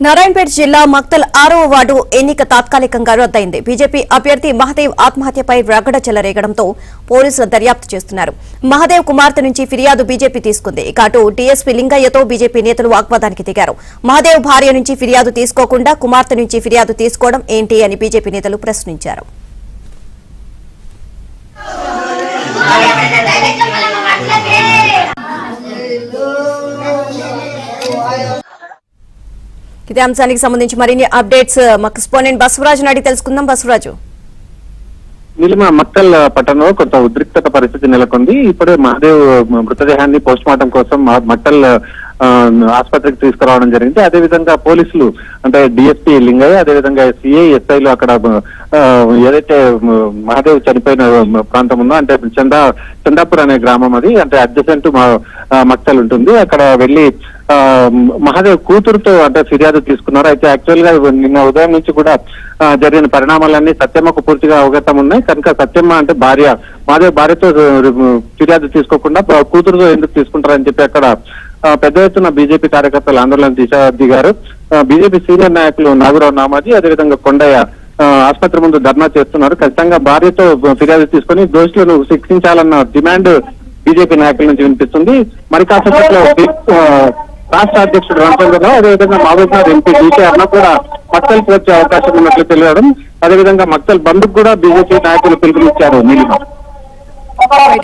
నారాయణపేట జిల్లా మక్తల్ 6వ వార్డు ఎన్నిక తాత్కాలికంగా రద్దయింది. బీజేపీ అభ్యర్థి మహదేవ్ ఆత్మహత్యపై రగడ చెలరేగడంతో పోలీసులు దర్యాప్తు చేస్తున్నారు. మహదేవ్ కుమార్తె నుంచి ఫిర్యాదు బీజేపీ తీసుకుంది. ఇక అటు డీఎస్పీ లింగయ్యతో బీజేపీ నేతలు వాగ్వాదానికి దిగారు. మహదేవ్ భార్య నుంచి ఫిర్యాదు తీసుకోకుండా కుమార్తె నుంచి ఫిర్యాదు తీసుకోవడం ఏంటి అని బీజేపీ నేతలు ప్రశ్నించారు. ఇదే అంశానికి సంబంధించి మరిన్ని అప్డేట్స్ మా కరెస్పాండెంట్ బసవరాజు నాడి తెలుసుకుందాం. బసవరాజు, నీలిమ మక్తల్ పట్టణంలో కొంత ఉద్రిక్తత పరిస్థితి నెలకొంది. ఇప్పుడే మహదేవ్ మృతదేహాన్ని పోస్ట్ మార్టం కోసం మక్తల్ ఆసుపత్రికి తీసుకురావడం జరిగింది. అదేవిధంగా పోలీసులు అంటే డిఎస్పీ లింగయ్య, అదేవిధంగా సిఐ, ఎస్ఐలు అక్కడ ఏదైతే మహదేవ్ చనిపోయిన ప్రాంతం ఉందో అంటే చందాపూర్ అనే గ్రామం, అది అంటే అడ్జసెంట్ మక్తల్ ఉంటుంది. అక్కడ వెళ్లి మహదేవ్ కూతురుతో అంటే ఫిర్యాదు తీసుకున్నారు. అయితే యాక్చువల్ గా నిన్న ఉదయం నుంచి కూడా జరిగిన పరిణామాలన్నీ సత్యమ్మకు పూర్తిగా అవగతం ఉన్నాయి కనుక సత్యమ్మ అంటే భార్య, మహదేవ్ భార్యతో ఫిర్యాదు తీసుకోకుండా కూతురుతో ఎందుకు తీసుకుంటారని చెప్పి అక్కడ పెద్ద ఎత్తున బీజేపీ కార్యకర్తలు ఆందోళన దిగారు. బీజేపీ సీనియర్ నాయకులు నాగరావు నామాజీ, అదేవిధంగా కొండయ్య ఆసుపత్రి ముందు ధర్నా చేస్తున్నారు. ఖచ్చితంగా భార్యతో ఫిర్యాదు తీసుకుని దోషులను శిక్షించాలన్న డిమాండ్ బీజేపీ నాయకుల నుంచి వినిపిస్తుంది. మరి కాసేపట్లో రాష్ట్ర అధ్యక్షుడు రామచంద్రరావు, అదేవిధంగా మహబూబ్నగర్ ఎంపీ డీకే అన్న కూడా మక్తల్కి వచ్చే అవకాశం ఉన్నట్లు తెలియడం, అదేవిధంగా మక్తల్ బంద్కు కూడా బీజేపీ నాయకులు పిలుపునిచ్చారు. Neelima,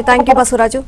thank you Basavaraju.